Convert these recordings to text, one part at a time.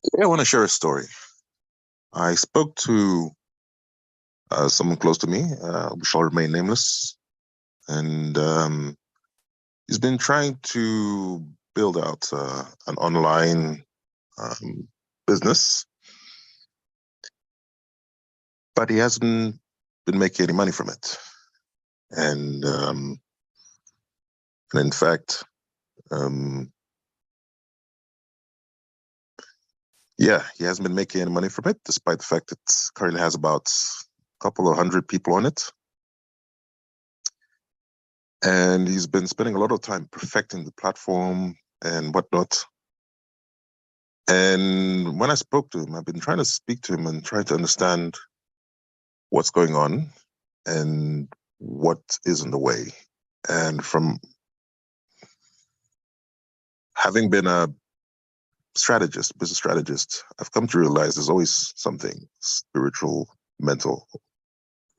Yeah, I want to share a story. I spoke to someone close to me, who shall remain nameless, and he's been trying to build out an online um, business, but he hasn't been making any money from it. And, and in fact, um, yeah, he hasn't been making any money from it, despite the fact it currently has about a couple of hundred people on it. And he's been spending a lot of time perfecting the platform and whatnot. And when I spoke to him, I've been trying to speak to him and trying to understand what's going on and what is in the way. And from having been a strategist, business strategist, I've come to realize there's always something spiritual, mental,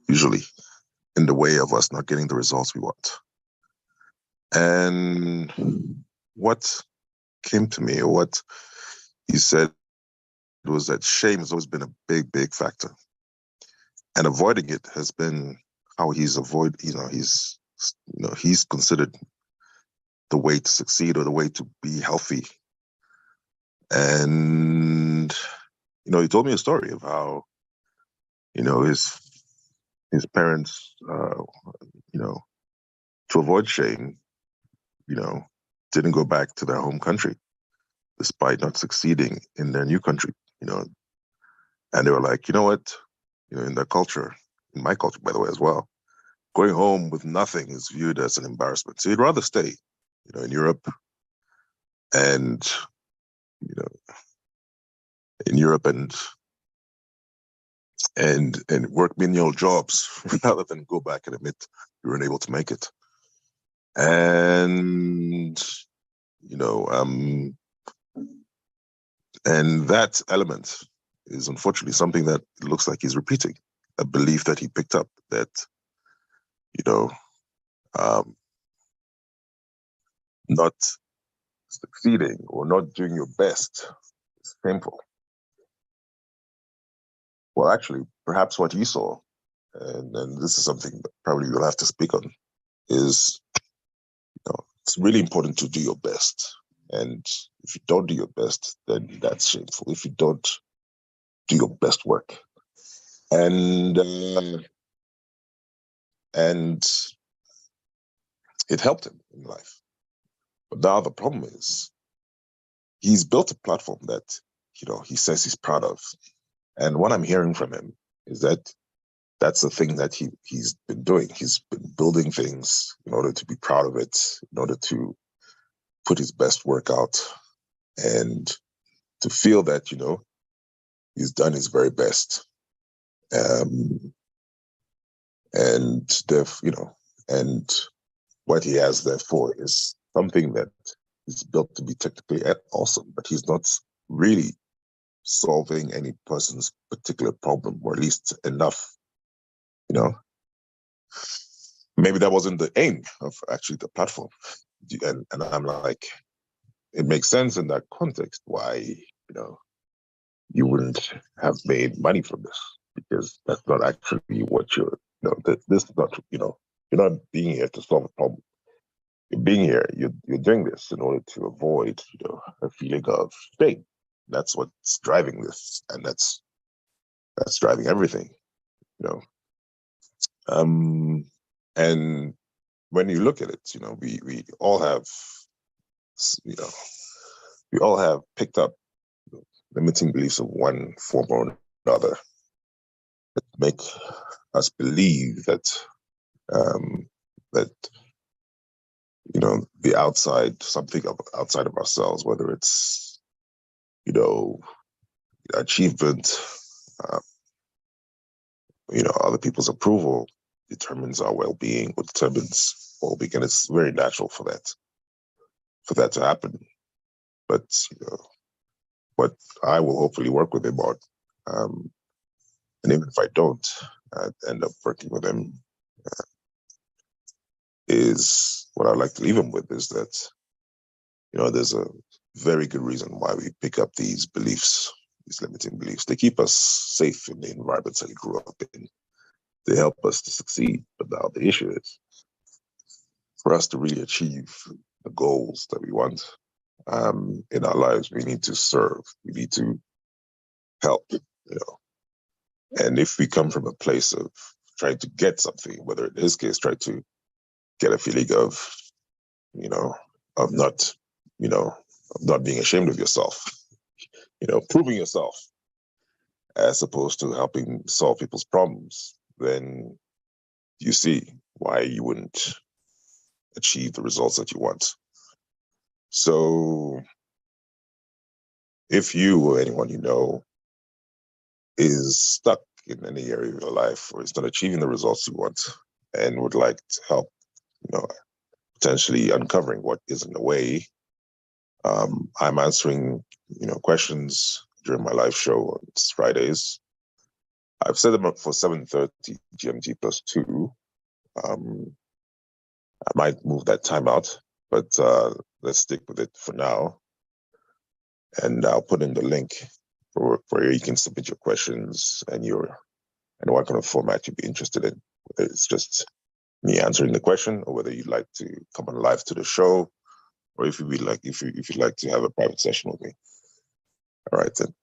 usually in the way of us not getting the results we want. And what came to me, or what he said, was that shame has always been a big, big factor. And avoiding it has been how he's considered the way to succeed or the way to be healthy. And he told me a story of how his parents, to avoid shame, you know, didn't go back to their home country despite not succeeding in their new country. You know, and they were like, you know what, in their culture, in my culture, by the way, as well, going home with nothing is viewed as an embarrassment. So you'd rather stay, in Europe and you know in Europe and work menial jobs rather than go back and admit you weren't able to make it. And you know, um, and that element is unfortunately something that it looks like he's repeating. A belief that he picked up that you know, um, not succeeding or not doing your best is painful. Well, actually, perhaps what he saw, and this is something that probably you'll have to speak on, is it's really important to do your best. And if you don't do your best, then that's shameful. If you don't do your best work, and and it helped him in life. But now the problem is he's built a platform that he says he's proud of, and what I'm hearing from him is that that's the thing that he's been doing. He's been building things in order to be proud of it, in order to put his best work out, and to feel that he's done his very best. Um, and and what he has therefore is something that is built to be technically awesome, but he's not really solving any person's particular problem, or at least enough. You know, maybe that wasn't the aim of actually the platform. And I'm like, it makes sense in that context why you wouldn't have made money from this, because that's not actually what this is not, you're not being here to solve a problem. You're being here, you're doing this in order to avoid, a feeling of shame. That's what's driving this, and that's driving everything, you know. Um, and when you look at it, we all have, you know, we all have picked up limiting beliefs of one form or another that make us believe that um, that the outside, something outside of ourselves, whether it's you know achievement, uh, other people's approval, determines our well-being, or determines well-being, and it's very natural for that to happen. But what I will hopefully work with him on, and even if I don't, end up working with him, is what I'd like to leave him with is that there's very good reason why we pick up these beliefs, these limiting beliefs. They keep us safe in the environments that we grew up in. They help us to succeed. But now the issue is for us to really achieve the goals that we want in our lives, we need to serve, we need to help, And if we come from a place of trying to get something, whether in this case, try to get a feeling of, of not, of not being ashamed of yourself, proving yourself, as opposed to helping solve people's problems, then you see why you wouldn't achieve the results that you want. So if you or anyone you know is stuck in any area of your life or is not achieving the results you want and would like to help, potentially uncovering what is in the way, I'm answering, questions during my live show on Fridays. I've set them up for 7:30 GMT plus 2. I might move that time out, but let's stick with it for now. And I'll put in the link for where you can submit your questions and what kind of format you'd be interested in. Whether it's just me answering the question, or whether you'd like to come on live to the show, or if you'd like to have a private session with me. All right then.